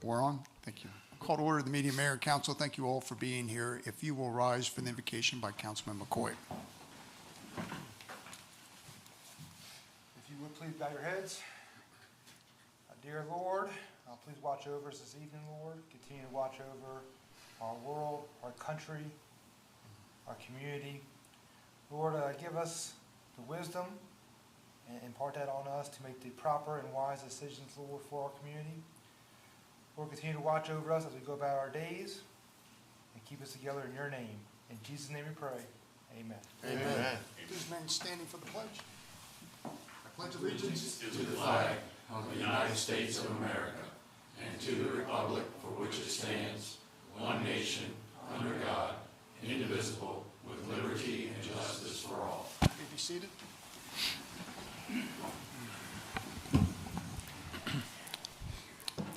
We're on. Thank you. Call to order the meeting. Mayor and Council, thank you all for being here. If you will rise for the invocation by Councilman McCoy. If you would please bow your heads. Dear Lord, please watch over us this evening, Lord. Continue to watch over our world, our country, our community. Lord, give us the wisdom and impart that on us to make the proper and wise decisions, Lord, for our community. Lord, continue to watch over us as we go about our days and keep us together in your name. In Jesus' name we pray. Amen. Amen. Please remain standing for the pledge. I pledge allegiance to the flag of the United States of America and to the republic for which it stands, one nation, under God, indivisible, with liberty and justice for all. You may be seated.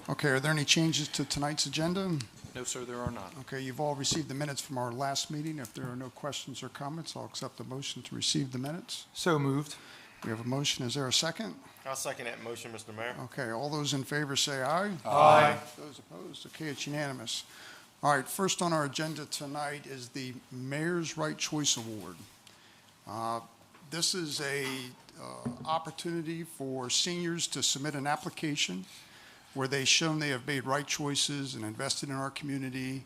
Okay, are there any changes to tonight's agenda? No, sir, there are not. Okay, you've all received the minutes from our last meeting. If there are no questions or comments, I'll accept the motion to receive the minutes. So moved. We have a motion. Is there a second? I'll second that motion, Mr. Mayor. Okay, all those in favor say aye. Aye. Those opposed? Okay, it's unanimous. All right, first on our agenda tonight is the Mayor's Right Choice Award. This is a opportunity for seniors to submit an application where they've shown they have made right choices and invested in our community.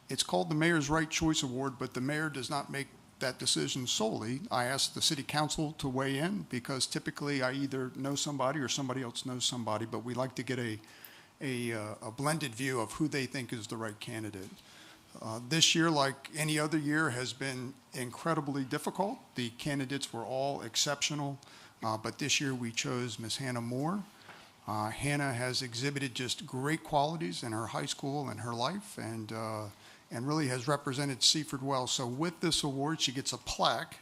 It's called the Mayor's Right Choice Award, but the mayor does not make that decision solely. I asked the city council to weigh in because typically I either know somebody or somebody else knows somebody, but we like to get a blended view of who they think is the right candidate. This year, like any other year, has been incredibly difficult. The candidates were all exceptional, but this year we chose Ms. Hannah Moore. Hannah has exhibited just great qualities in her high school and her life, and really has represented Seaford well. So with this award, she gets a plaque,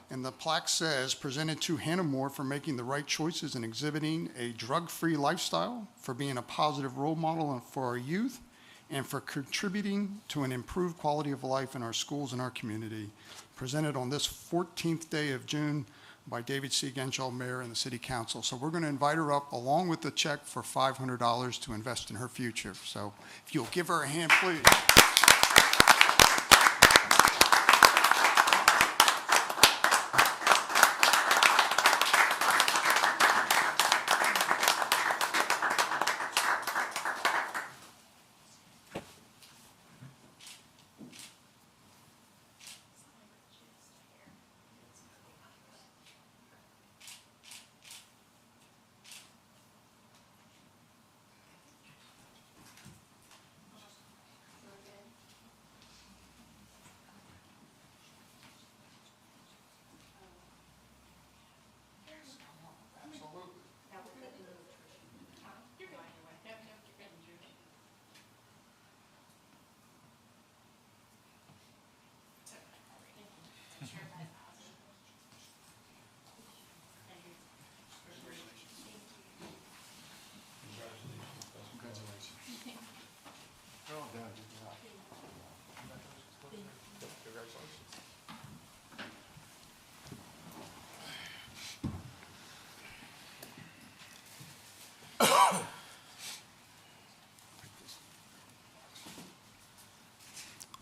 and the plaque says, presented to Hannah Moore for making the right choices and exhibiting a drug-free lifestyle, for being a positive role model for our youth, and for contributing to an improved quality of life in our schools and our community. Presented on this 14th day of June by David C. Genshaw, Mayor, and the City Council. So we're going to invite her up along with the check for $500 to invest in her future. So if you'll give her a hand, please.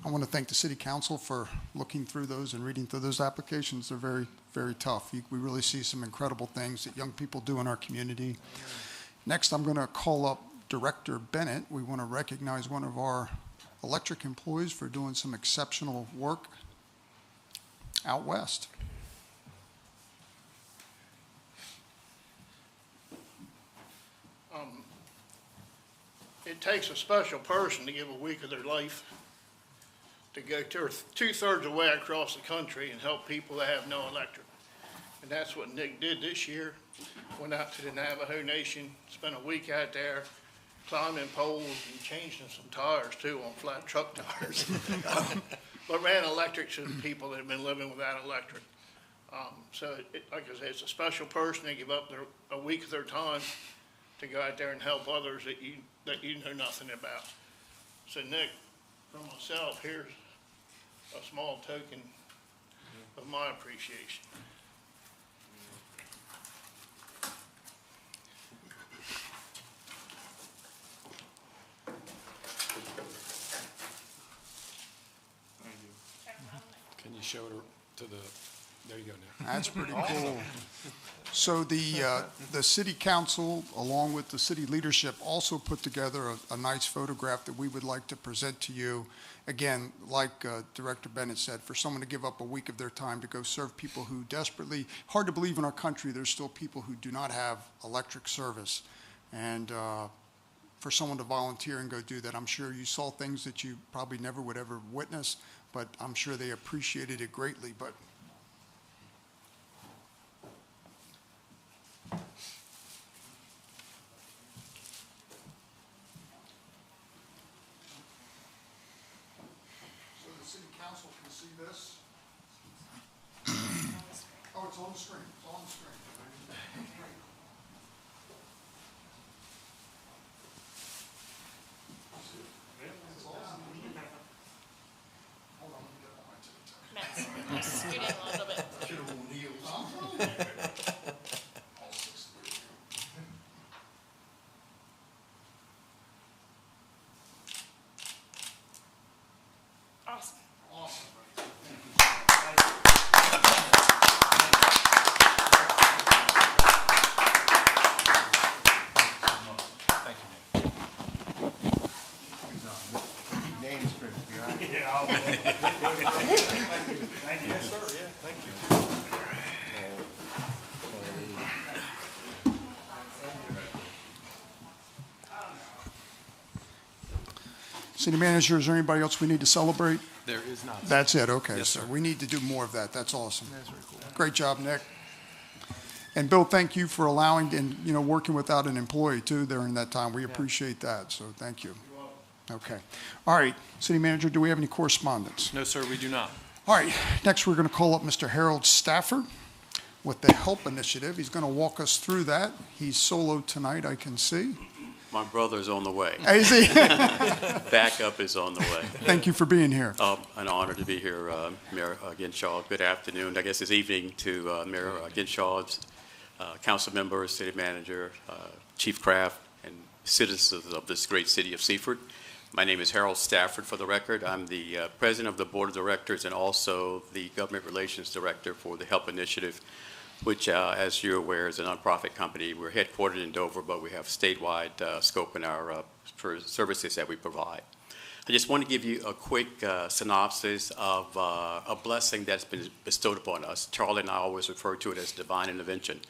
I want to thank the City Council for looking through those and reading through those applications. They're very, very tough. We really see some incredible things that young people do in our community. Next, I'm going to call up Director Bennett. We want to recognize one of our electric employees for doing some exceptional work out west. It takes a special person to give a week of their life to go two-thirds of the way across the country and help people that have no electric. And that's what Nick did this year. Went out to the Navajo Nation, spent a week out there, climbing poles and changing some tires too on flat truck tires. But ran electric to the people that have been living without electric. Like I said, it's a special person. They give up a week of their time to go out there and help others that you know nothing about. So Nick, from myself, here's a small token of my appreciation. show it to the, there you go now. That's pretty cool. So the city council, along with the city leadership, also put together a nice photograph that we would like to present to you. Again, like Director Bennett said, for someone to give up a week of their time to go serve people who desperately, hard to believe in our country, there's still people who do not have electric service. And for someone to volunteer and go do that, I'm sure you saw things that you probably never would ever witness, but I'm sure they appreciated it greatly. But so the city council can see this. Oh, it's on the screen. It's on the screen. Hold on, let me get on my TikTok. Matt, scoot in a little bit. Should have worn heels. All 6 of you. Awesome. Awesome. City manager, is there anybody else we need to celebrate? There is not. That's it, okay. Yes, So sir. we need to do more of that. That's awesome. Great job, Nick. And Bill, thank you for allowing, and, you know, working without an employee too during that time. We appreciate that, so thank you. Okay. All right, city manager, do we have any correspondence? No, sir, we do not. All right, next we're going to call up Mr. Harold Stafford with the HELP Initiative. He's going to walk us through that. He's solo tonight, I can see. My brother's on the way. Is he? Backup is on the way. Thank you for being here. An honor to be here, Mayor Ginshaw. Good afternoon. I guess it's evening to Mayor Ginshaw, council members, city manager, Chief Craft, and citizens of this great city of Seaford. My name is Harold Stafford, for the record. I'm the president of the board of directors and also the government relations director for the HELP Initiative, which, as you're aware, is a nonprofit company. We're headquartered in Dover, but we have statewide scope in our services that we provide. I just want to give you a quick synopsis of a blessing that's been bestowed upon us. Charlie and I always refer to it as divine intervention.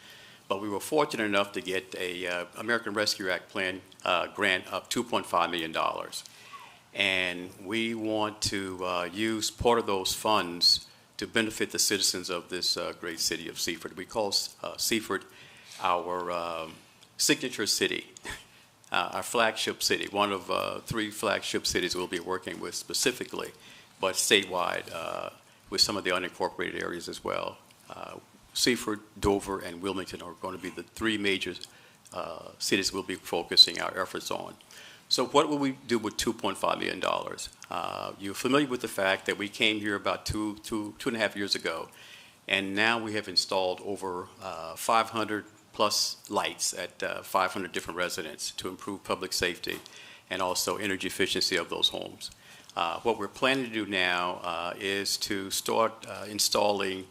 But we were fortunate enough to get a American Rescue Act plan grant of $2.5 million. And we want to use part of those funds to benefit the citizens of this great city of Seaford. We call Seaford our signature city, our flagship city, one of 3 flagship cities we'll be working with specifically, but statewide with some of the unincorporated areas as well. Seaford, Dover, and Wilmington are going to be the 3 major cities we'll be focusing our efforts on. So what will we do with $2.5 million? You're familiar with the fact that we came here about two and a half years ago, and now we have installed over 500 plus lights at 500 different residents to improve public safety and also energy efficiency of those homes. What we're planning to do now is to start installing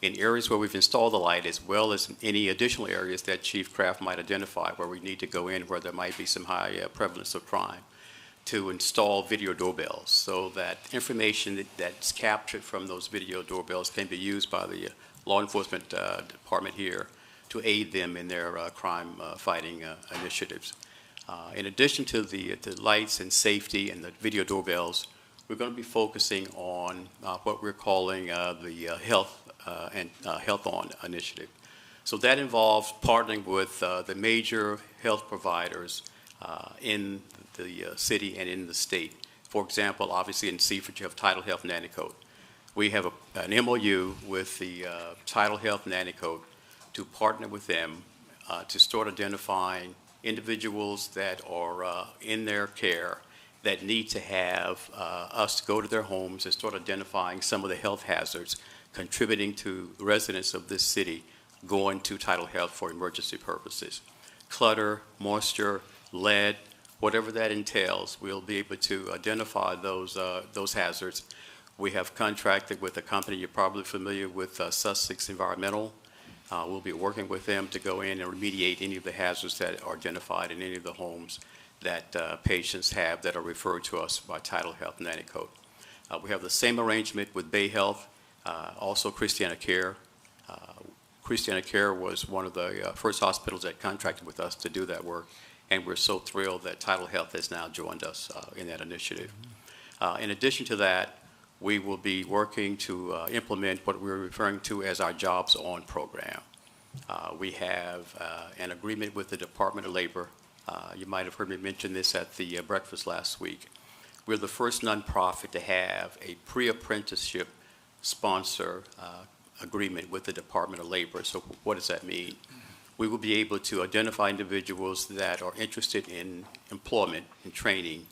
in areas where we've installed the light, as well as in any additional areas that Chief Craft might identify where we need to go in where there might be some high prevalence of crime, to install video doorbells so that information that's captured from those video doorbells can be used by the law enforcement department here to aid them in their crime fighting initiatives. In addition to the lights and safety and the video doorbells, we're going to be focusing on what we're calling the health and Health On initiative. So that involves partnering with the major health providers in the city and in the state. For example, obviously in Seaford you have Tidal Health Nanticoke. We have an MOU with the Tidal Health Nanticoke to partner with them to start identifying individuals that are in their care that need to have us go to their homes and start identifying some of the health hazards contributing to residents of this city going to Tidal Health for emergency purposes. Clutter, moisture, lead, whatever that entails, we'll be able to identify those hazards, We have contracted with a company you're probably familiar with, Sussex Environmental. We'll be working with them to go in and remediate any of the hazards that are identified in any of the homes that patients have that are referred to us by Title Health and Nanticoke. We have the same arrangement with Bay Health, also Christiana Care. Christiana Care was one of the first hospitals that contracted with us to do that work, and we're so thrilled that Title Health has now joined us in that initiative. In addition to that, we will be working to implement what we're referring to as our Jobs On program. We have an agreement with the Department of Labor. You might have heard me mention this at the breakfast last week. We're the first nonprofit to have a pre-apprenticeship sponsor agreement with the Department of Labor. So what does that mean? We will be able to identify individuals that are interested in employment and training,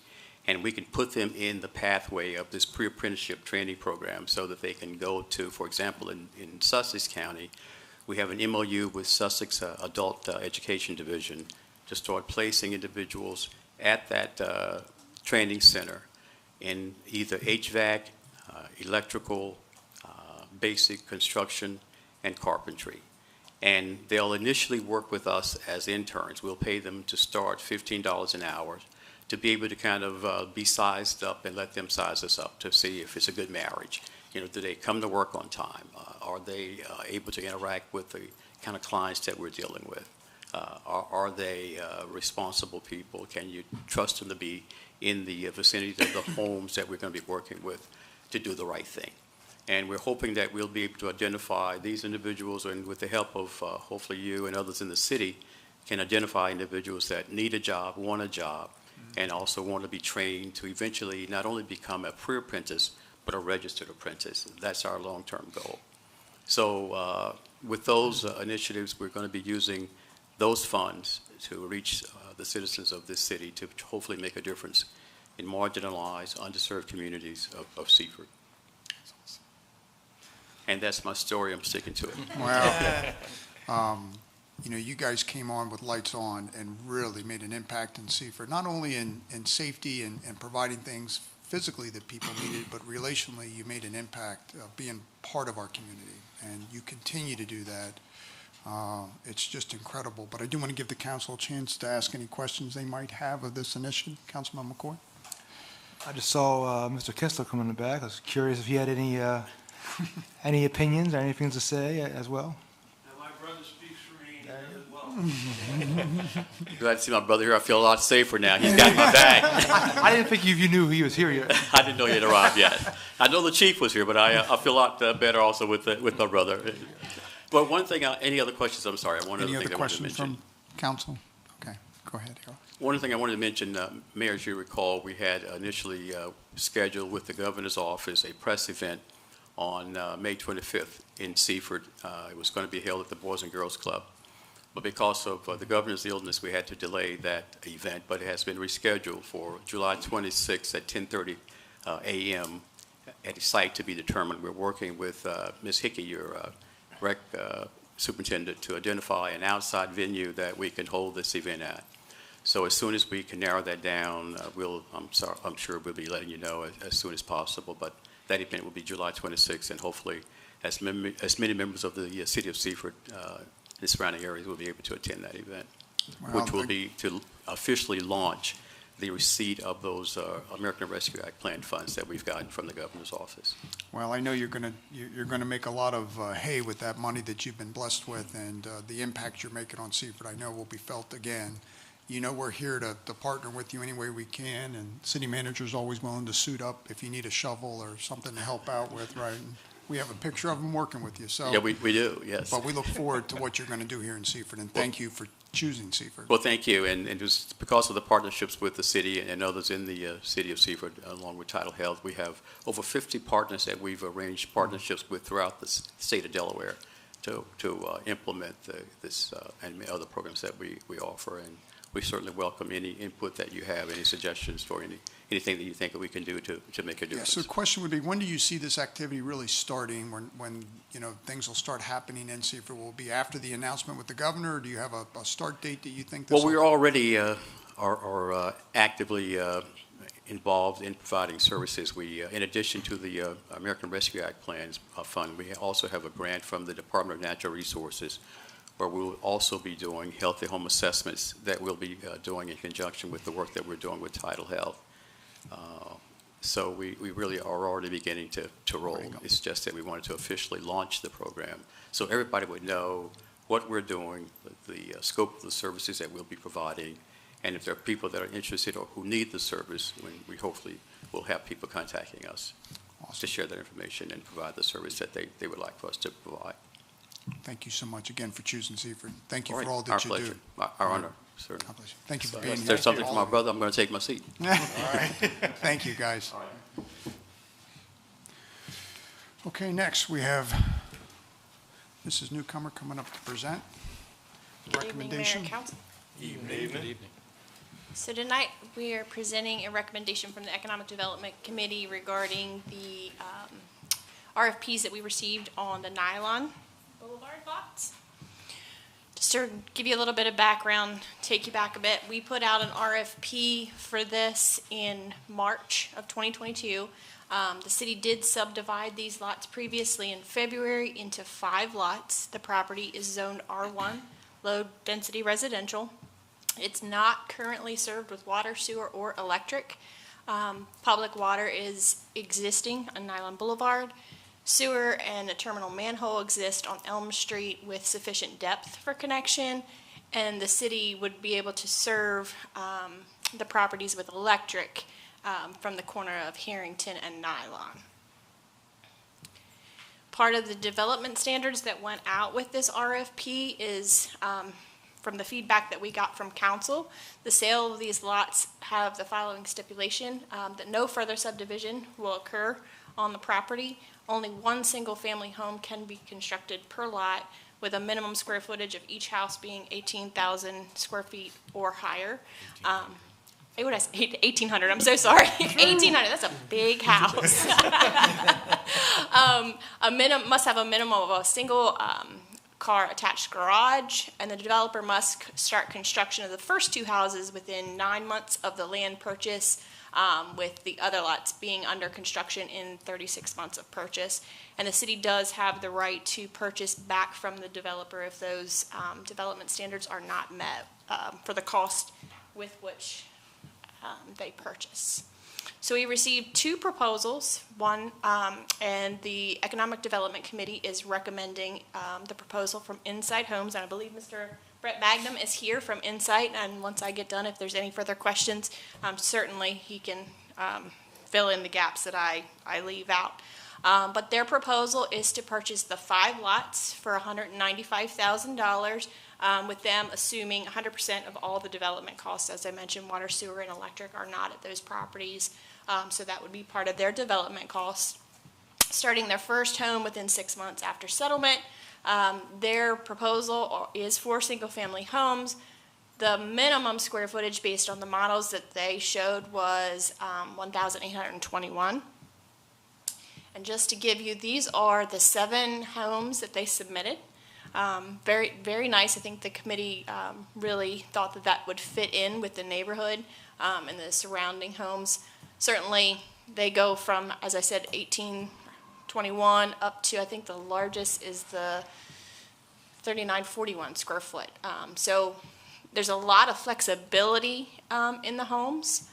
and we can put them in the pathway of this pre-apprenticeship training program so that they can go to, for example, in Sussex County, we have an MOU with Sussex Adult Education Division to start placing individuals at that training center in either HVAC, electrical, basic construction, and carpentry. And they'll initially work with us as interns. We'll pay them to start $15 an hour to be able to kind of be sized up and let them size us up to see if it's a good marriage. You know, do they come to work on time? Are they able to interact with the kind of clients that we're dealing with? Are they responsible people? Can you trust them to be in the vicinity of the homes that we're going to be working with to do the right thing? And we're hoping that we'll be able to identify these individuals, and with the help of hopefully you and others in the city, can identify individuals that need a job, want a job, and also want to be trained to eventually not only become a pre-apprentice, but a registered apprentice. That's our long-term goal. So with those initiatives, we're going to be using those funds to reach the citizens of this city to hopefully make a difference in marginalized, underserved communities of Seaford. And that's my story. I'm sticking to it. Wow. You know, you guys came on with lights on and really made an impact in Seaford, not only in safety and providing things physically that people needed, but relationally you made an impact being part of our community, and you continue to do that. It's just incredible. But I do want to give the council a chance to ask any questions they might have of this initiative. Councilman McCoy? I just saw Mr. Kistler come in the back. I was curious if he had any opinions or anything to say as well. My brother speaks for me as well. Glad to see my brother here. I feel a lot safer now. He's got my back. I didn't think you knew he was here yet. I didn't know he had arrived yet. I know the chief was here, but I feel a lot better also with my brother. But one thing, any other questions? I'm sorry. One Any other other thing I wanted to questions mention. from council? Okay, go ahead, Harold. One thing I wanted to mention, Mayor, as you recall, we had initially scheduled with the governor's office a press event on May 25th in Seaford. It was going to be held at the Boys and Girls Club. But because of the governor's illness, we had to delay that event, but it has been rescheduled for July 26th at 10:30 a.m. at a site to be determined. We're working with Ms. Hickey, your rec superintendent, to identify an outside venue that we can hold this event at. So as soon as we can narrow that down, I'm sure we'll be letting you know as soon as possible. But that event will be July 26th, and hopefully as many members of the city of Seaford and the surrounding areas will be able to attend that event, which will be to officially launch the receipt of those American Rescue Act plan funds that we've gotten from the governor's office. Well, I know you're gonna make a lot of hay with that money that you've been blessed with, and the impact you're making on Seaford, I know, will be felt again. You know, we're here to partner with you any way we can, and city manager's always willing to suit up if you need a shovel or something to help out with, right? And we have a picture of him working with you, so. Yeah, we do, yes. But we look forward to what you're going to do here in Seaford, and thank you for choosing Seaford. Well, thank you, and it was because of the partnerships with the city and others in the city of Seaford, along with Title Health. We have over 50 partners that we've arranged partnerships with throughout the state of Delaware to implement this and other programs that we offer. And we certainly welcome any input that you have, any suggestions for anything that you think that we can do to make a difference. Yeah, so the question would be, when do you see this activity really starting, when you know, things will start happening in Seaford? Will it be after the announcement with the governor, or do you have a start date that you think this Well, we're already are actively involved in providing services. We, in addition to the American Rescue Act Plans fund, we also have a grant from the Department of Natural Resources where we will also be doing healthy home assessments that we'll be doing in conjunction with the work that we're doing with Tidal Health. So we really are already beginning to roll. It's just that we wanted to officially launch the program so everybody would know what we're doing, the scope of the services that we'll be providing, and if there are people that are interested or who need the service, when we hopefully will have people contacting us to share that information and provide the service that they would like for us to provide. Thank you so much again for choosing Seaford. Thank you All for right. all that Our you pleasure. do. Our honor, sir. God bless you. Thank you for So being if here. there's something for my brother, I'm going to take my seat. All right. Thank you, guys. Okay, next we have Mrs. Newcomer coming up to present the Good evening, Mayor recommendation. and Council. Good evening. So tonight, we are presenting a recommendation from the Economic Development Committee regarding the RFPs that we received on the Nylon Boulevard lots. Just to give you a little bit of background, take you back a bit, we put out an RFP for this in March of 2022. The city did subdivide these lots previously in February into 5 lots. The property is zoned R1, low density residential. It's not currently served with water, sewer, or electric. Public water is existing on Nylon Boulevard. Sewer and a terminal manhole exist on Elm Street with sufficient depth for connection, and the city would be able to serve the properties with electric from the corner of Harrington and Nylon. Part of the development standards that went out with this RFP is from the feedback that we got from council. The sale of these lots have the following stipulation, that no further subdivision will occur on the property. Only one single-family home can be constructed per lot, with a minimum square footage of each house being 18,000 square feet or higher. What did I say? 1,800, I'm so sorry. 1,800, that's a big house. Must have a minimum of a single car attached garage, and the developer must start construction of the first 2 houses within 9 months of the land purchase, with the other lots being under construction in 36 months of purchase. And the city does have the right to purchase back from the developer if those development standards are not met for the cost with which they purchase. So we received 2 proposals, and the Economic Development Committee is recommending the proposal from Insight Homes, and I believe Mr. Brett Magnum is here from Insight, and once I get done, if there's any further questions, certainly he can fill in the gaps that I leave out. But their proposal is to purchase the 5 lots for $195,000, with them assuming 100% of all the development costs. As I mentioned, water, sewer, and electric are not at those properties, so that would be part of their development costs. Starting their first home within 6 months after settlement. Their proposal is for single-family homes. The minimum square footage based on the models that they showed was 1,821. And just to give you, these are the 7 homes that they submitted. Very, very nice. I think the committee really thought that that would fit in with the neighborhood and the surrounding homes. Certainly, they go from, as I said, 1821 up to, I think the largest is the 3941 square foot. So there's a lot of flexibility in the homes.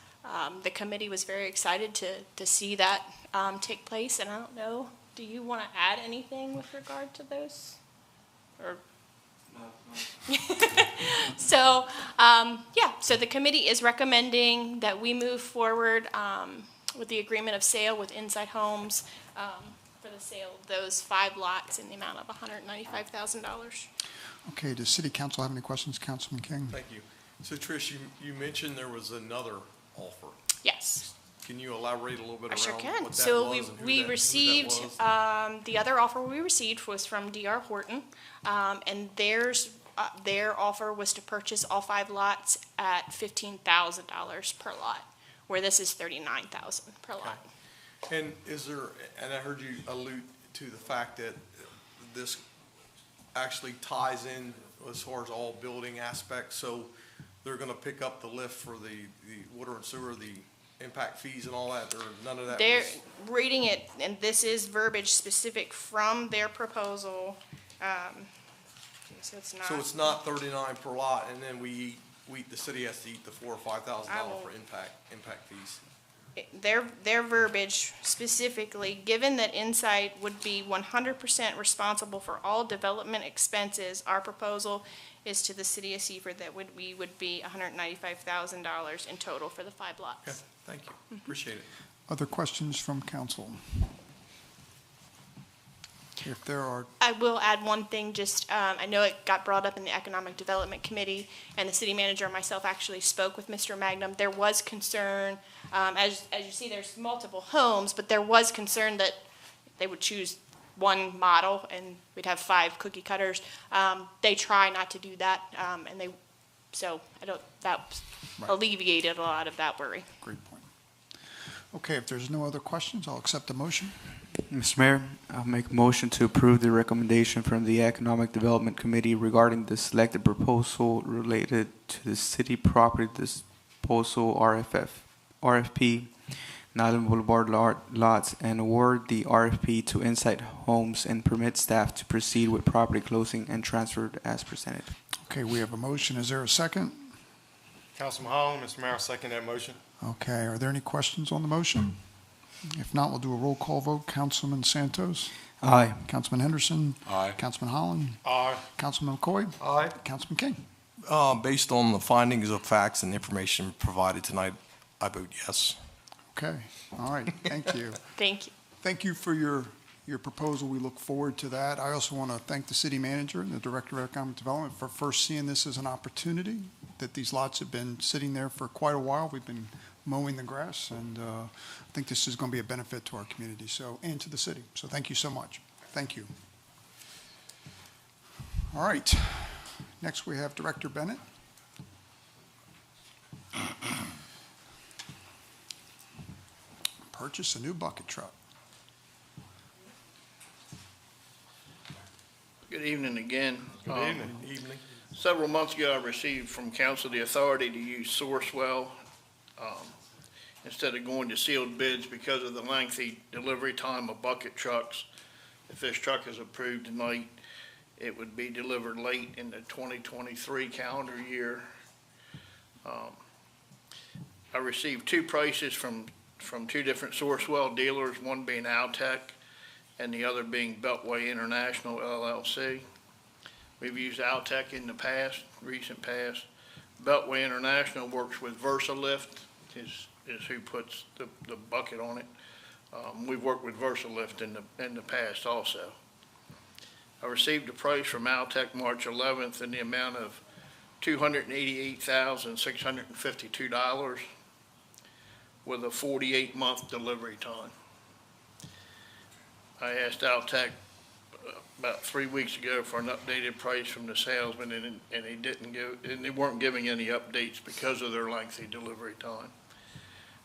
The committee was very excited to see that take place, and I don't know, do you want to add anything with regard to those? Or so, so the committee is recommending that we move forward with the agreement of sale with Insight Homes for the sale of those 5 lots in the amount of $195,000. Okay, does City Council have any questions, Councilman King? Thank you. So Trish, you mentioned there was another offer. Yes. Can you elaborate a little bit I sure around can. what that So was and we who that received, was? the other offer we received was from D.R. Horton, and their offer was to purchase all 5 lots at $15,000 per lot, where this is $39,000 per lot. And is there, and I heard you allude to the fact that this actually ties in as far as all building aspects, so they're gonna pick up the lift for the water and sewer, the impact fees and all that, or none of that? They're was- reading it, and this is verbiage specific from their proposal. So it's not. So it's not 39 per lot, and then the city has to eat the $4,000 or $5,000 for impact fees? Their verbiage specifically, given that Insight would be 100% responsible for all development expenses, our proposal is to the city of Seaford that we would be $195,000 in total for the 5 lots. Okay, thank you. Appreciate it. Other questions from council? If there are, I will add one thing, just, I know it got brought up in the Economic Development Committee, and the city manager and myself actually spoke with Mr. Magnum. There was concern, as you see, there's multiple homes, but there was concern that they would choose one model and we'd have 5 cookie cutters. They try not to do that, that Right. alleviated a lot of that worry. great point. Okay, if there's no other questions, I'll accept the motion. Mr. Mayor, I'll make a motion to approve the recommendation from the Economic Development Committee regarding the selected proposal related to the city property disposal RFP, Nyland Boulevard lots, and award the RFP to Insight Homes and permit staff to proceed with property closing and transferred as presented. Okay, we have a motion. Is there a second? Councilman Holland, Mr. Mayor, I second that motion. Okay, are there any questions on the motion? If not, we'll do a roll call vote. Councilman Santos? Aye. Councilman Henderson? Aye. Councilman Holland? Aye. Councilman McCoy? Aye. Councilman King? Based on the findings of facts and information provided tonight, I vote yes. Okay, all right, thank you. Thank you. Thank you for your proposal. We look forward to that. I also want to thank the city manager and the director of economic development for first seeing this as an opportunity, that these lots have been sitting there for quite a while. We've been mowing the grass, and I think this is going to be a benefit to our community, and to the city. So thank you so much. Thank you. All right. Next, we have Director Bennett. Purchase a new bucket truck. Good evening again. Good evening. Evening. Several months ago, I received from council the authority to use Sourcewell instead of going to sealed bids because of the lengthy delivery time of bucket trucks. If this truck is approved tonight, it would be delivered late in the 2023 calendar year. I received 2 prices from 2 different Sourcewell dealers, one being Altech and the other being Beltway International LLC. We've used Altech in the past, recent past. Beltway International works with VersaLift, is who puts the bucket on it. We've worked with VersaLift in the past also. I received a price from Altech March 11th in the amount of $288,652 with a 48-month delivery time. I asked Altech about 3 weeks ago for an updated price from the salesman, and they weren't giving any updates because of their lengthy delivery time.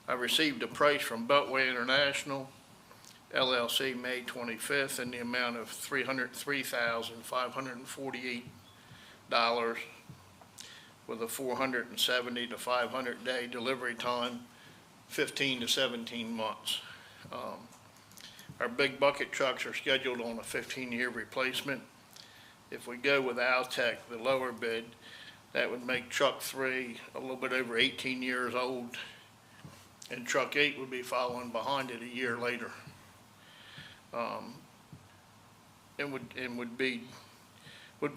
I received a price from Beltway International LLC May 25th in the amount of $303,548 with a 470 to 500 day delivery time, 15 to 17 months. Our big bucket trucks are scheduled on a 15-year replacement. If we go with Altech, the lower bid, that would make truck 3 a little bit over 18 years old, and truck 8 would be following behind it a year later.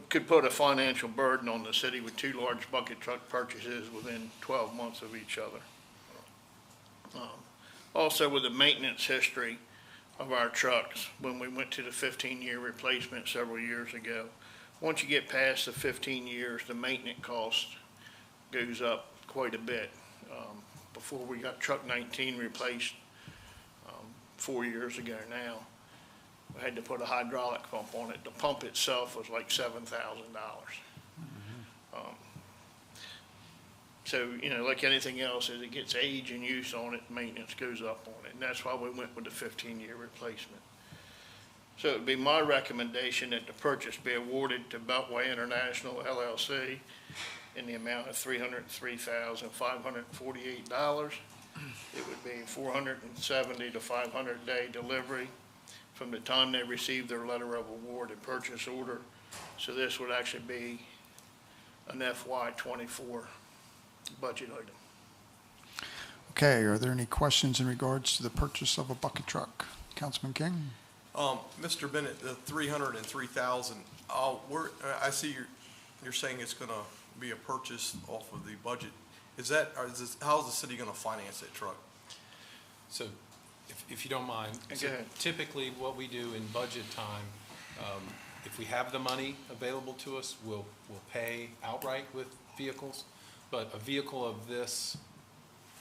Could put a financial burden on the city with 2 large bucket truck purchases within 12 months of each other. Also, with the maintenance history of our trucks, when we went to the 15-year replacement several years ago, once you get past the 15 years, the maintenance cost goes up quite a bit. Before we got truck 19 replaced 4 years ago now, we had to put a hydraulic pump on it. The pump itself was like $7,000. So, like anything else, as it gets age and use on it, maintenance goes up on it. And that's why we went with the 15-year replacement. So it would be my recommendation that the purchase be awarded to Beltway International LLC in the amount of $303,548 it would be 470 to 500-day delivery from the time they receive their letter of award and purchase order. So this would actually be an FY '24 budget item. Okay, are there any questions in regards to the purchase of a bucket truck? Councilman King? Mr. Bennett, the 303,000, I see you're saying it's gonna be a purchase off of the budget. How's the city gonna finance that truck? So if you don't mind, Go ahead. typically what we do in budget time, if we have the money available to us, we'll pay outright with vehicles. But a vehicle of this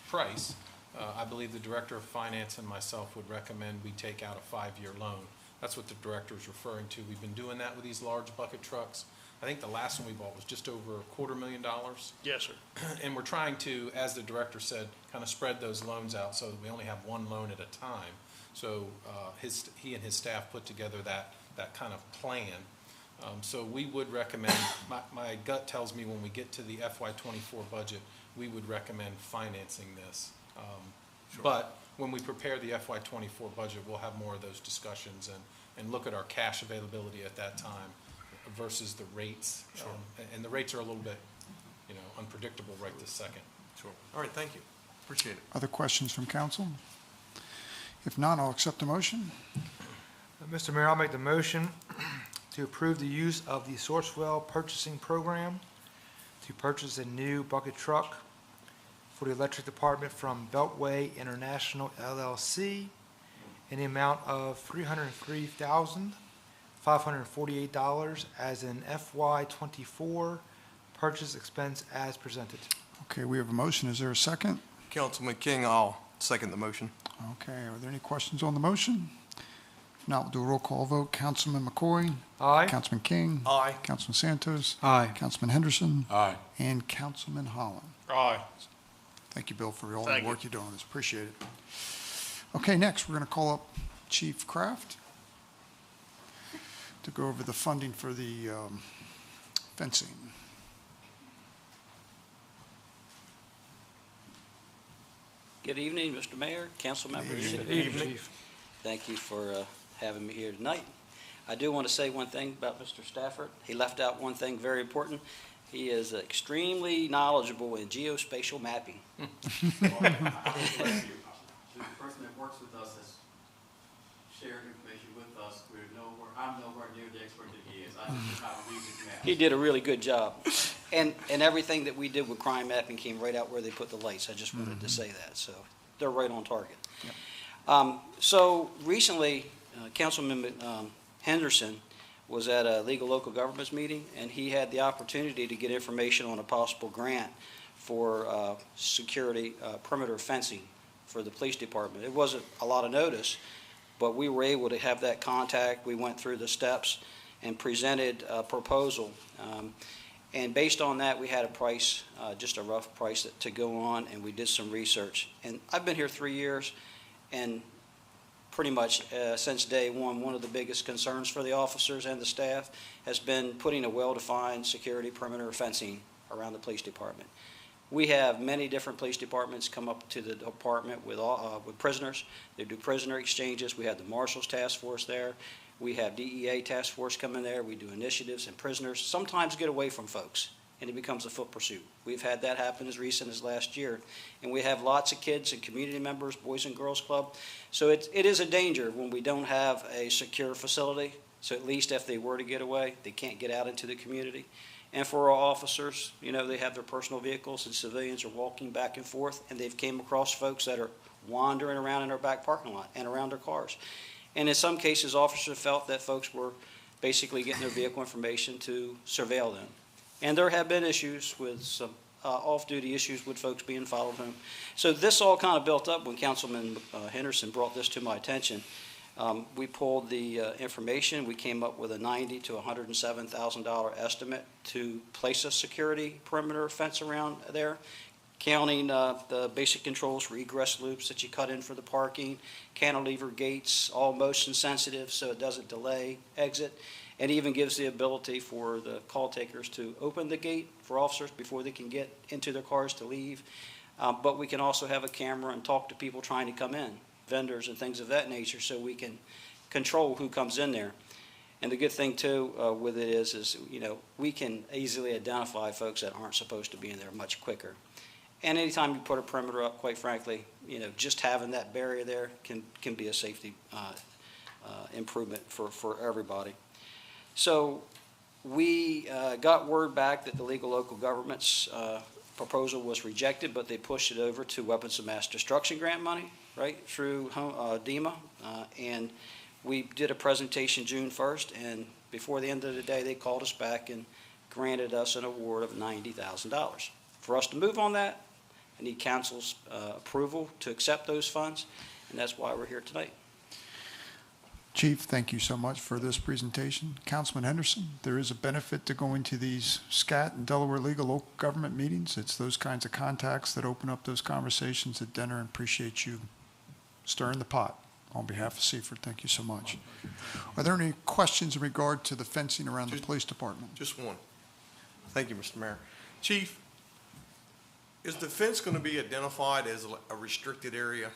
price, I believe the Director of Finance and myself would recommend we take out a 5-year loan. That's what the Director is referring to. We've been doing that with these large bucket trucks. I think the last one we bought was just over $250,000. Yes, sir. And we're trying to, as the Director said, kind of spread those loans out so that we only have one loan at a time. So he and his staff put together that kind of plan. So we would recommend, my gut tells me when we get to the FY '24 budget, we would recommend financing this. But when we prepare the FY '24 budget, we'll have more of those discussions and look at our cash availability at that time versus the rates. Sure. And the rates are a little bit, unpredictable right this second. Sure. All right, thank you. Appreciate it. Other questions from council? If not, I'll accept the motion. Mr. Mayor, I'll make the motion to approve the use of the Sourcewell Purchasing Program to purchase a new bucket truck for the electric department from Beltway International LLC in the amount of $303,548 as an FY '24 purchase expense as presented. Okay, we have a motion. Is there a second? Councilman King, I'll second the motion. Okay, are there any questions on the motion? If not, we'll do a roll call vote. Councilman McCoy? Aye. Councilman King? Aye. Councilman Santos? Aye. Councilman Henderson? Aye. And Councilman Holland. Aye. Thank you, Bill, for all Thank the you. work you're doing on this. Appreciate it. Okay, next, we're going to call up Chief Kraft to go over the funding for the fencing. Good evening, Mr. Mayor, council members. Good Evening, Chief. Thank you for having me here tonight. I do want to say one thing about Mr. Stafford. He left out one thing very important. He is extremely knowledgeable in geospatial mapping. The person that works with us has shared information with us. I'm nowhere near the expert that he is. I just know how to read his maps. He did a really good job. And everything that we did with crime mapping came right out where they put the lights. I just wanted to say that. So they're right on target. So recently, Councilman Henderson was at a legal local governments meeting, and he had the opportunity to get information on a possible grant for security perimeter fencing for the police department. It wasn't a lot of notice, but we were able to have that contact. We went through the steps and presented a proposal. And based on that, we had a price, just a rough price to go on, and we did some research. And I've been here 3 years, and pretty much since day one of the biggest concerns for the officers and the staff has been putting a well-defined security perimeter fencing around the police department. We have many different police departments come up to the department with prisoners. They do prisoner exchanges. We have the Marshals Task Force there. We have DEA Task Force coming there. We do initiatives, and prisoners sometimes get away from folks, and it becomes a foot pursuit. We've had that happen as recent as last year. And we have lots of kids and community members, Boys and Girls Club. So it is a danger when we don't have a secure facility. So at least if they were to get away, they can't get out into the community. And for our officers, they have their personal vehicles, and civilians are walking back and forth, and they've came across folks that are wandering around in our back parking lot and around their cars. And in some cases, officers felt that folks were basically getting their vehicle information to surveil them. And there have been issues with some off-duty issues with folks being followed home. So this all kind of built up when Councilman Henderson brought this to my attention. We pulled the information. We came up with a $90,000 to $107,000 estimate to place a security perimeter fence around there, counting the basic controls for egress loops that you cut in for the parking, cantilever gates, all motion sensitive so it doesn't delay exit, and even gives the ability for the call takers to open the gate for officers before they can get into their cars to leave. But we can also have a camera and talk to people trying to come in, vendors and things of that nature, so we can control who comes in there. And the good thing too with it is we can easily identify folks that aren't supposed to be in there much quicker. And anytime you put a perimeter up, quite frankly, just having that barrier there can be a safety improvement for everybody. So we got word back that the League of Local Governments proposal was rejected, but they pushed it over to Weapons of Mass Destruction grant money, right, through DEMA. And we did a presentation June 1st, and before the end of the day, they called us back and granted us an award of $90,000. For us to move on that, I need council's approval to accept those funds, and that's why we're here tonight. Chief, thank you so much for this presentation. Councilman Henderson, there is a benefit to going to these SCAT and Delaware Legal Local Government meetings. It's those kinds of contacts that open up those conversations at dinner, and appreciate you stirring the pot on behalf of Seaford. Thank you so much. Are there any questions in regard to the fencing around the police department? Just one. Thank you, Mr. Mayor. Chief, is the fence going to be identified as a restricted area?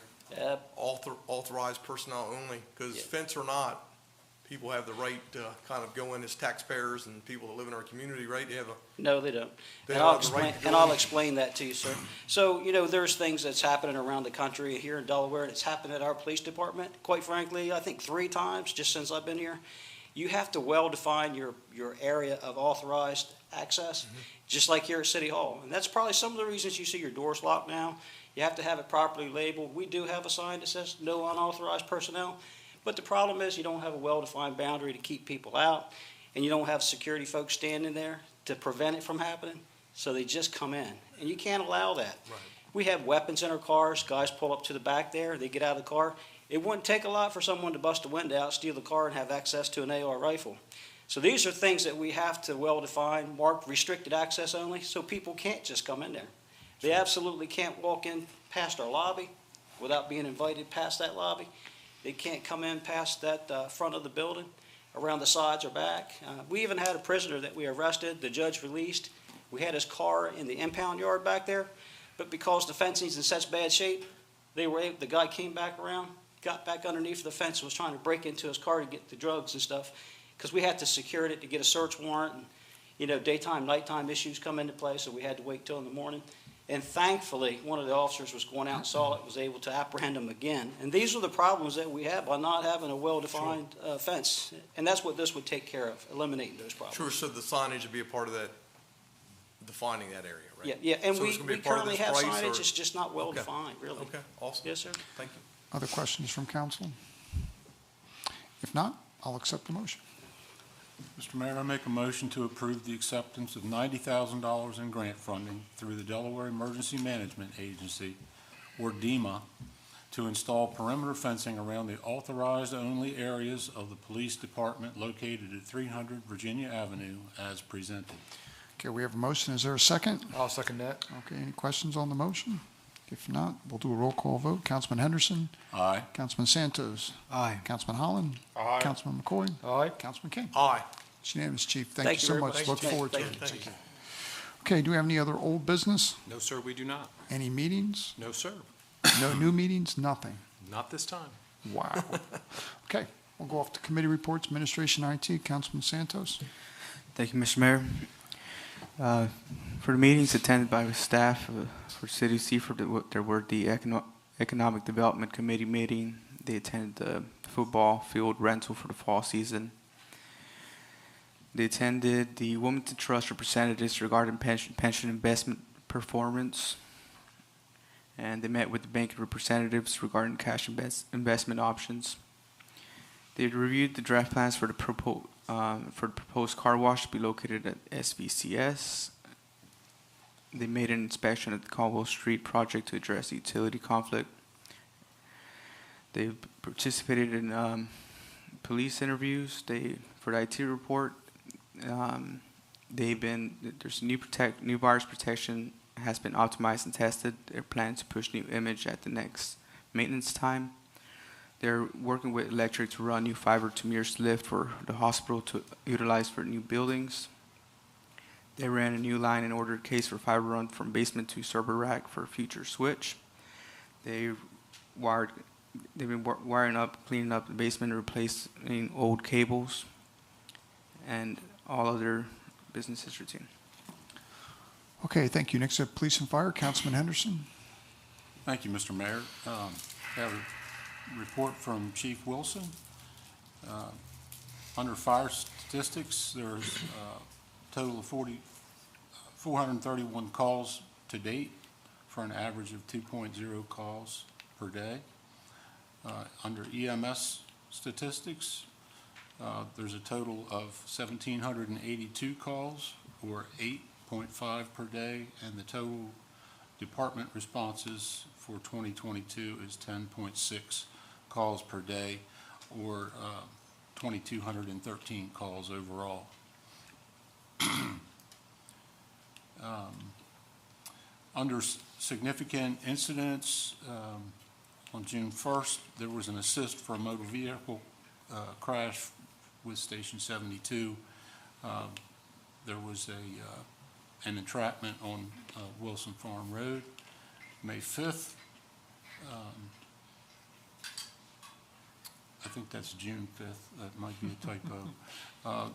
Authorized personnel only? Because fence or not, people have the right to kind of go in as taxpayers and people that live in our community, right? They have a. No, they don't. They And don't I'll have the right explain, to and go I'll in. explain that to you, sir. So, there's things that's happening around the country here in Delaware, and it's happened at our police department. Quite frankly, I think 3 times just since I've been here. You have to well define your area of authorized access, just like here at City Hall. And that's probably some of the reasons you see your doors locked now. You have to have it properly labeled. We do have a sign that says no unauthorized personnel, but the problem is you don't have a well-defined boundary to keep people out, and you don't have security folks standing there to prevent it from happening, so they just come in, and you can't allow that. Right. We have weapons in our cars. Guys pull up to the back there. They get out of the car. It wouldn't take a lot for someone to bust a window out, steal the car, and have access to an AR rifle. So these are things that we have to well define, mark restricted access only, so people can't just come in there. They absolutely can't walk in past our lobby without being invited past that lobby. They can't come in past that front of the building, around the sides or back. We even had a prisoner that we arrested, the judge released. We had his car in the impound yard back there, but because the fencing's in such bad shape, the guy came back around, got back underneath the fence, and was trying to break into his car to get the drugs and stuff, because we had to secure it to get a search warrant, and daytime, nighttime issues come into play, so we had to wait till in the morning. And thankfully, one of the officers was going out and saw it, was able to apprehend him again. And these are the problems that we have by not having a well-defined fence. And that's what this would take care of, eliminating those problems. Sure, so the signage would be a part of that, defining that area, right? Yeah, and So it's we gonna be a part of currently this have price, signage, or- it's just not well-defined, really. Okay, awesome. Yes, sir. Thank you. Other questions from council? If not, I'll accept the motion. Mr. Mayor, I make a motion to approve the acceptance of $90,000 in grant funding through the Delaware Emergency Management Agency, or DEMA, to install perimeter fencing around the authorized only areas of the police department located at 300 Virginia Avenue as presented. Okay, we have a motion. Is there a second? I'll second that. Okay, any questions on the motion? If not, we'll do a roll call vote. Councilman Henderson? Aye. Councilman Santos? Aye. Councilman Holland? Aye. Councilman McCoy? Aye. Councilman King? Aye. It's unanimous, Chief. Thank Thank you you so very much. much. Look Thank you. forward to Thank it. you. Thank you. Okay, do we have any other old business? No, sir, we do not. Any meetings? No, sir, No new meetings? Nothing? not this time. Wow. Okay, we'll go off to committee reports, administration, IT. Councilman Santos? Thank you, Mr. Mayor. For the meetings attended by the staff for City of Seaford, there were the Economic Development Committee meeting. They attended the football field rental for the fall season. They attended the Wilmington Trust representatives regarding pension investment performance. And they met with the bank representatives regarding cash investment options. They reviewed the draft plans for the proposed car wash to be located at SVCS. They made an inspection at the Caldwell Street project to address the utility conflict. They participated in police interviews. For the IT report, there's new virus protection has been optimized and tested. They're planning to push new image at the next maintenance time. They're working with electric to run new fiber to Mears lift for the hospital to utilize for new buildings. They ran a new line and ordered case for fiber run from basement to server rack for future switch. They've been wiring up, cleaning up the basement, replacing old cables, and all other business as routine. Okay, thank you. Next up, Police and Fire, Councilman Henderson. Thank you, Mr. Mayor. I have a report from Chief Wilson. Under fire statistics, there's a total of 431 calls to date for an average of 2.0 calls per day. Under EMS statistics, there's a total of 1,782 calls, or 8.5 per day, and the total department responses for 2022 is 10.6 calls per day, or 2,213 calls overall. Under significant incidents, on June 1st, there was an assist for a motor vehicle crash with Station 72. There was an entrapment on Wilson Farm Road. May 5th, I think that's June 5th, that might be a typo.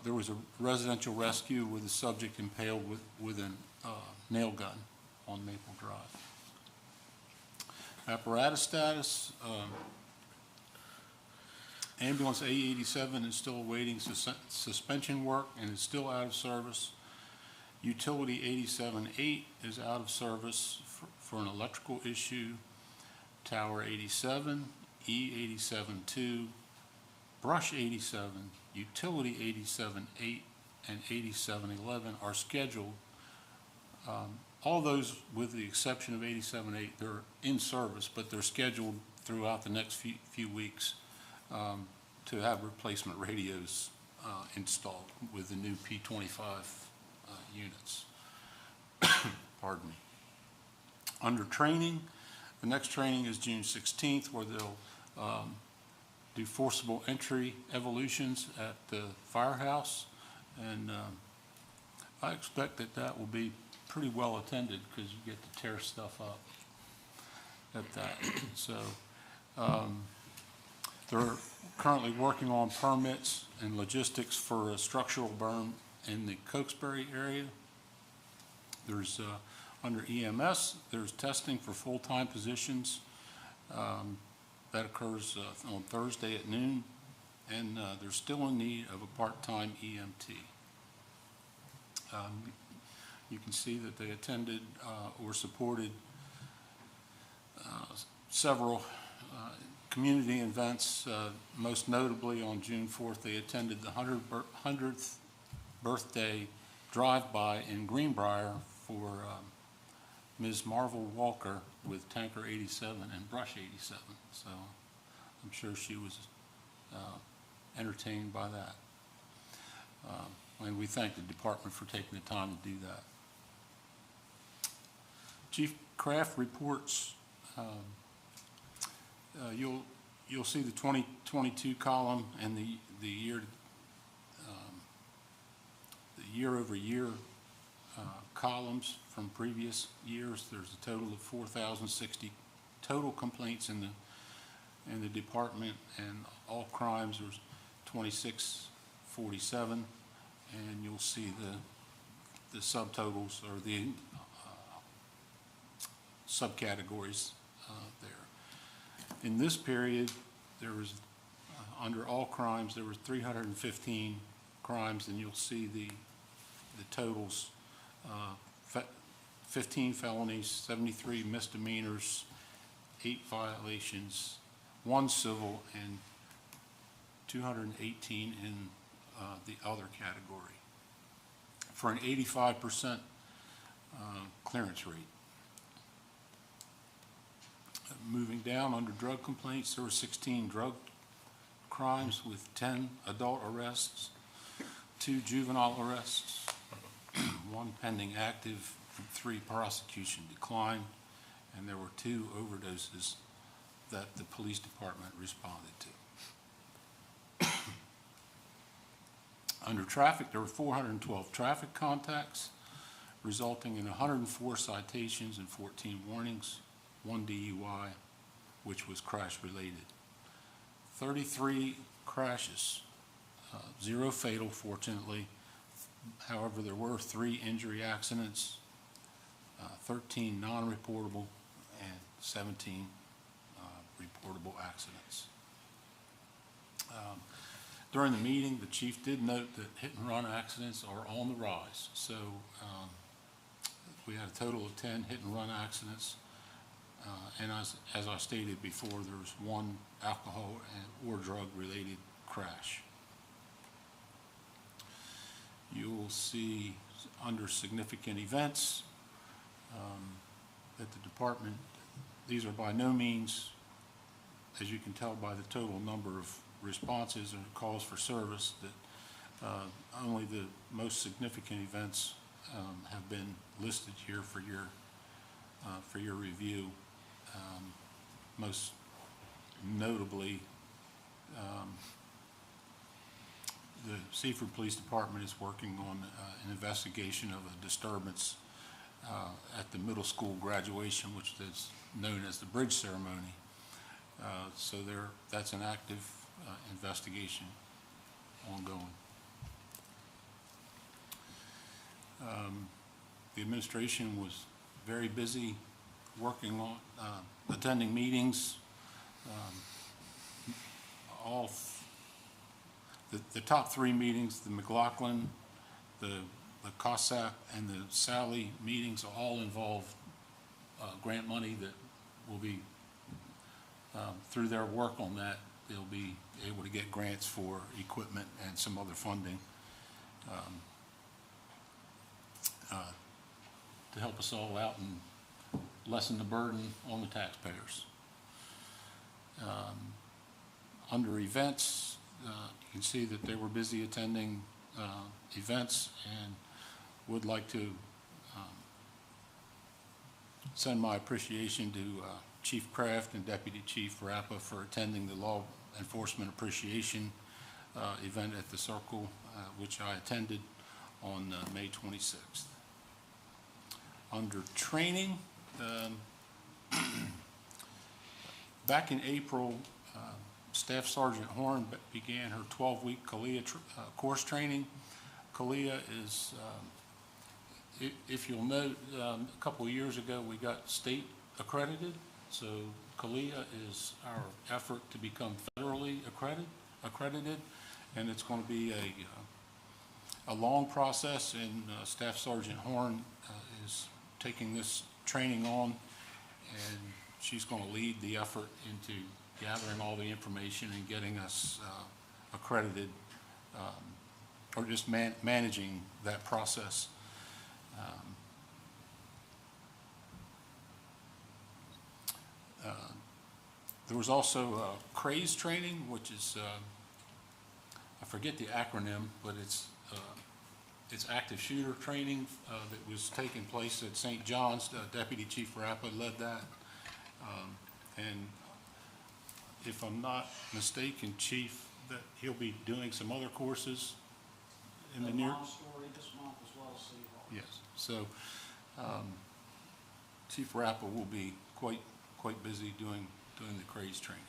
There was a residential rescue with a subject impaled with a nail gun on Maple Drive. Apparatus status, ambulance A87 is still awaiting suspension work and is still out of service. Utility 87-8 is out of service for an electrical issue. Tower 87, E87-2, Brush 87, Utility 87-8, and 87-11 are scheduled. All those, with the exception of 87-8, they're in service, but they're scheduled throughout the next few weeks to have replacement radios installed with the new P25 units. Pardon me. Under training, the next training is June 16th, where they'll do forcible entry evolutions at the firehouse, and I expect that will be pretty well attended because you get to tear stuff up at that. So they're currently working on permits and logistics for a structural berm in the Cokesbury area. There's under EMS, there's testing for full-time positions. That occurs on Thursday at noon, and they're still in need of a part-time EMT. You can see that they attended or supported several community events. Most notably on June 4th, they attended the 100th birthday drive-by in Greenbrier for Ms. Marvel Walker with Tanker 87 and Brush 87. So I'm sure she was entertained by that. And we thank the department for taking the time to do that. Chief Kraft reports, you'll see the 2022 column and the year-over-year columns from previous years. There's a total of 4,060 total complaints in the department, and all crimes are 2647, and you'll see the subtotals or the subcategories there. In this period, there was under all crimes there were 315 crimes, and you'll see the totals: 15 felonies, 73 misdemeanors, 8 violations, 1 civil, and 218 in the other category, for an 85% clearance rate. Moving down, under drug complaints, there were 16 drug crimes with 10 adult arrests, 2 juvenile arrests, 1 pending active, and 3 prosecution declined, and there were 2 overdoses that the police department responded to. Under traffic, there were 412 traffic contacts, resulting in 104 citations and 14 warnings, 1 DUI, which was crash-related. 33 crashes, 0 fatal, fortunately. However, there were 3 injury accidents, 13 non-reportable, and 17 reportable accidents. During the meeting, the chief did note that hit-and-run accidents are on the rise. So we had a total of 10 hit-and-run accidents. And as I stated before, there was 1 alcohol or drug-related crash. You'll see under significant events that the department, these are by no means, as you can tell by the total number of responses and calls for service, that only the most significant events have been listed here for your review. Most notably, the Seaford Police Department is working on an investigation of a disturbance at the middle school graduation, which is known as the bridge ceremony. So that's an active investigation ongoing. The administration was very busy working on attending meetings. The top 3 meetings, the McLaughlin, the COSAP, and the Sally meetings all involve grant money that will be, through their work on that, they'll be able to get grants for equipment and some other funding to help us all out and lessen the burden on the taxpayers. Under events, you can see that they were busy attending events, and would like to send my appreciation to Chief Kraft and Deputy Chief Rappa for attending the Law Enforcement Appreciation event at the Circle, which I attended on May 26th. Under training, back in April, Staff Sergeant Horn began her 12-week CALIA course training. CALIA is, if you'll note, a couple of years ago we got state accredited. So CALIA is our effort to become federally accredited, and it's going to be a long process, and Staff Sergeant Horn is taking this training on, and she's going to lead the effort into gathering all the information and getting us accredited, or just managing that process. There was also CRAZE training, which is, I forget the acronym, but it's active shooter training that was taking place at St. John's. Deputy Chief Rappa led that. And if I'm not mistaken, Chief, that he'll be doing some other courses in the near. Montessori this month as well as Seaford. Yes. So Chief Rappa will be quite busy doing the CRAZE training.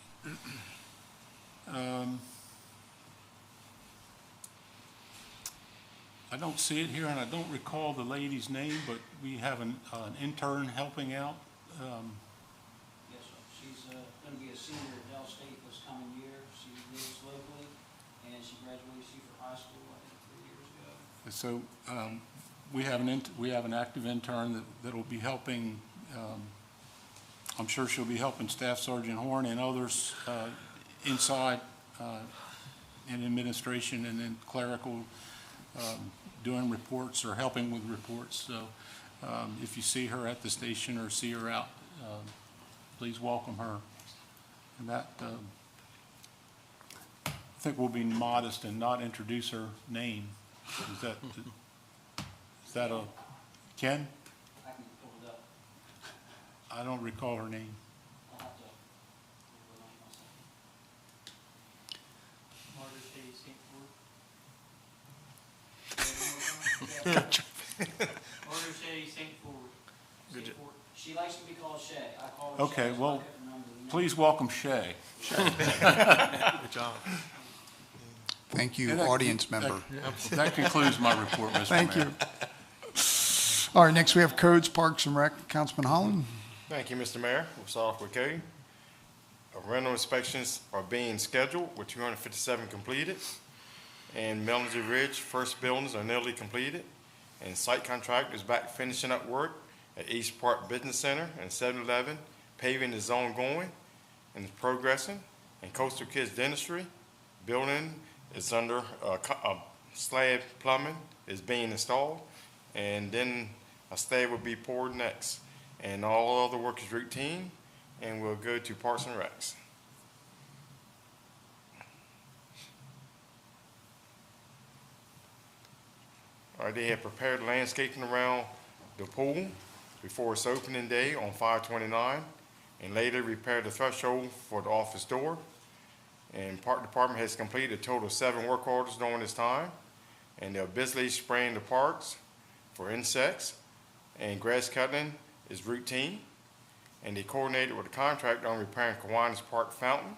I don't see it here, and I don't recall the lady's name, but we have an intern helping out. Yes, sir. She's going to be a senior at Dell State this coming year. She lives locally, and she graduated Seaford High School, I think, 3 years ago. So we have an active intern that'll be helping. I'm sure she'll be helping Staff Sergeant Horn and others inside in administration and then clerical, doing reports or helping with reports. So if you see her at the station or see her out, please welcome her. And that, I think we'll be modest and not introduce her name. Is that a, Ken? I can pull it up. I don't recall her name. I'll have to pull it up myself. Margaret St. She likes to be called Shay. I call her Okay, Shay, so well, I couldn't remember the name. please welcome Shay. Good job. Thank you, And that- audience member. That concludes my report, Mr. Mayor. Thank you. All right, next we have Codes, Parks, and Rec. Councilman Holland. Thank you, Mr. Mayor. We'll start off with code. Rental inspections are being scheduled with 257 completed. And Melody Ridge, first buildings are nearly completed. And site contract is back finishing up work at East Park Business Center and 7-Eleven. Paving is ongoing and is progressing. And Coastal Kids Dentistry building is under slab plumbing is being installed. And then a slab will be poured next. And all other work is routine, and we'll go to Parks and Recs. All right, they have prepared landscaping around the pool before its opening day on 5/29, and later repaired the threshold for the office door. And Park Department has completed a total of 7 work orders during this time, and they're busily spraying the parks for insects, and grass cutting is routine. And they coordinated with the contractor on repairing Kiwanis Park fountain.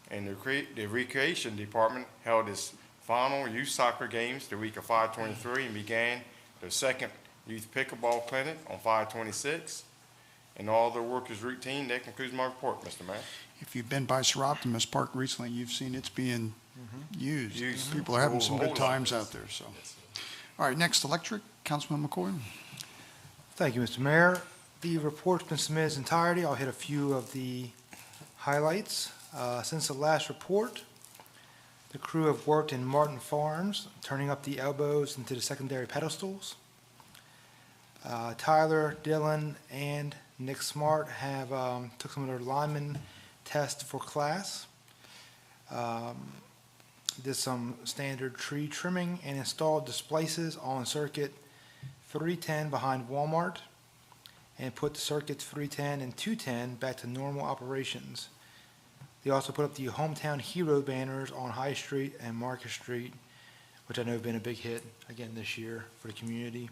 And the Recreation Department held its final youth soccer games the week of 5/23 and began their second youth pickleball clinic on 5/26. And all the work is routine. That concludes my report, Mr. Mayor. If you've been by Sir Optimus Park recently, you've seen it's being used. Used. People are having some A good whole lot. times out there, so. All right, next, Electric. Councilman McCoy. Thank you, Mr. Mayor. The report's been submitted in its entirety. I'll hit a few of the highlights. Since the last report, the crew have worked in Martin Farms, turning up the elbows into the secondary pedestals. Tyler, Dylan, and Nick Smart have took some of their lineman tests for class. Did some standard tree trimming and installed displaces on circuit 310 behind Walmart, and put the circuits 310 and 210 back to normal operations. They also put up the Hometown Hero banners on High Street and Market Street, which I know have been a big hit again this year for the community.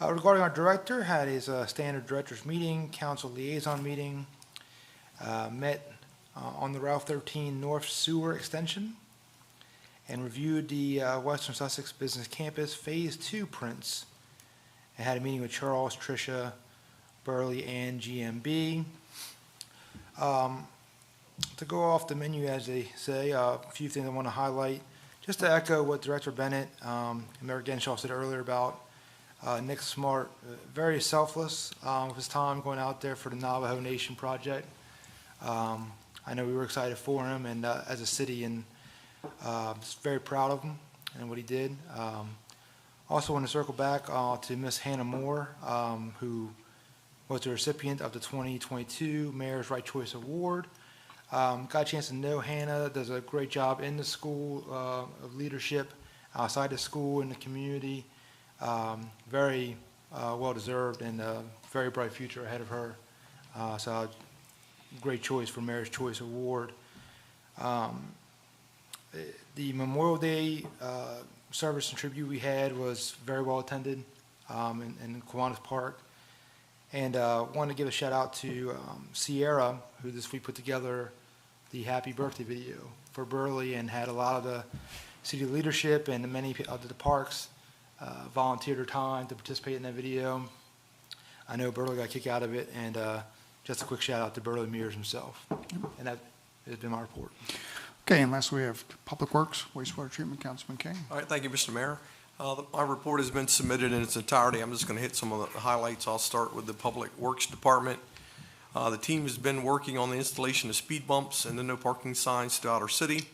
Regarding our director, had his standard director's meeting, council liaison meeting, met on the Route 13 North Sewer Extension, and reviewed the Western Sussex Business Campus Phase 2 prints, and had a meeting with Charles, Tricia, Burley, and GMB. To go off the menu, as they say, a few things I want to highlight. Just to echo what Director Bennett and Mayor Genshaw said earlier about Nick Smart, very selfless with his time going out there for the Navajo Nation project. I know we were excited for him, and as a city, and just very proud of him and what he did. Also want to circle back to Miss Hannah Moore, who was the recipient of the 2022 Mayor's Right Choice Award. Got a chance to know Hannah, does a great job in the school of leadership, outside the school, in the community. Very well-deserved, and a very bright future ahead of her. So great choice for Mayor's Choice Award. The Memorial Day service and tribute we had was very well attended in Kiwanis Park. And wanted to give a shout out to Sierra, who this week put together the happy birthday video for Burley, and had a lot of the city leadership and many of the parks volunteered their time to participate in that video. I know Burley got a kick out of it, and just a quick shout out to Burley Mears himself. And that has been my report. Okay, and last we have Public Works, Wastewater Treatment, Councilman King. All right, thank you, Mr. Mayor. My report has been submitted in its entirety. I'm just going to hit some of the highlights. I'll start with the Public Works Department. The team has been working on the installation of speed bumps and the no parking signs throughout our city.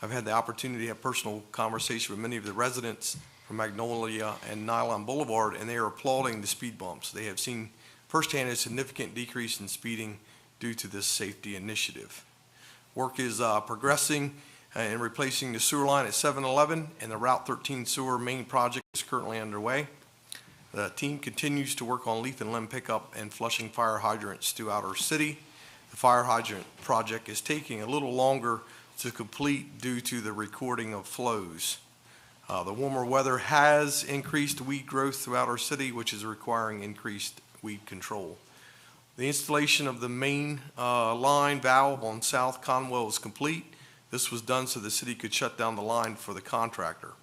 I've had the opportunity to have personal conversation with many of the residents from Magnolia and Nylon Boulevard, and they are applauding the speed bumps. They have seen firsthand a significant decrease in speeding due to this safety initiative. Work is progressing in replacing the sewer line at 7-Eleven, and the Route 13 sewer main project is currently underway. The team continues to work on leaf and limb pickup and flushing fire hydrants throughout our city. The fire hydrant project is taking a little longer to complete due to the recording of flows. The warmer weather has increased weed growth throughout our city, which is requiring increased weed control. The installation of the main line valve on South Conwell is complete. This was done so the city could shut down the line for the contractor.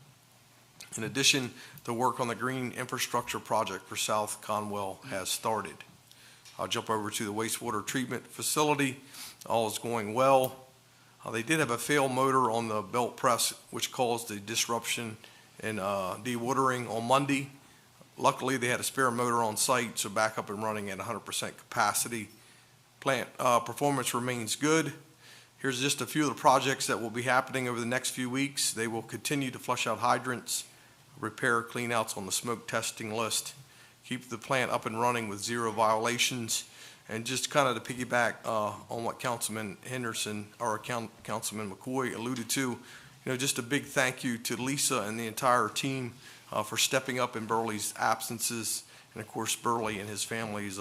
In addition, the work on the green infrastructure project for South Conwell has started. I'll jump over to the wastewater treatment facility. All is going well. They did have a failed motor on the belt press, which caused a disruption in dewatering on Monday. Luckily, they had a spare motor on site, so back up and running at 100% capacity. Plant performance remains good. Here's just a few of the projects that will be happening over the next few weeks. They will continue to flush out hydrants, repair cleanouts on the smoke testing list, keep the plant up and running with 0 violations, and just kind of to piggyback on what Councilman Henderson or Councilman McCoy alluded to, just a big thank you to Lisa and the entire team for stepping up in Burley's absences, and of course Burley and his family's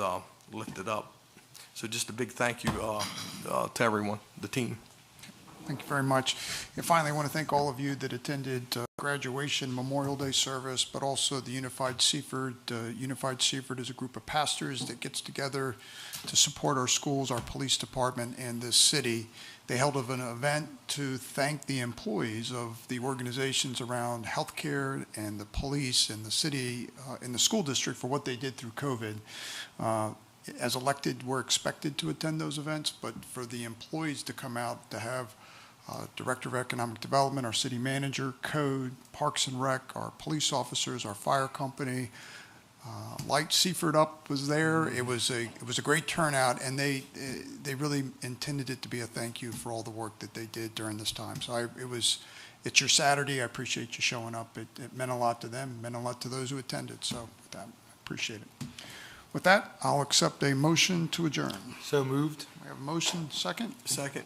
lifted up. So just a big thank you to everyone, the team. Thank you very much. And finally, I want to thank all of you that attended graduation, Memorial Day service, but also the Unified Seaford. Unified Seaford is a group of pastors that gets together to support our schools, our police department, and this city. They held an event to thank the employees of the organizations around healthcare and the police and the city and the school district for what they did through COVID. As elected, we're expected to attend those events, but for the employees to come out to have Director of Economic Development, our city manager, code, Parks and Rec, our police officers, our fire company, Light Seaford Up was there. It was a great turnout, and they really intended it to be a thank you for all the work that they did during this time. So it's your Saturday. I appreciate you showing up. It meant a lot to them, meant a lot to those who attended. So with that, I appreciate it. With that, I'll accept a motion to adjourn. So moved. We have a motion, second. Second.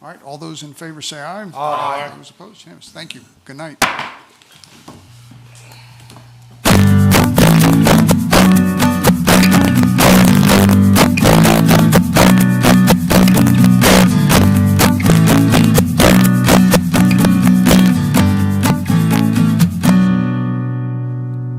All right, all those in favor say aye. Aye. Those opposed, yes. Thank you. Good night.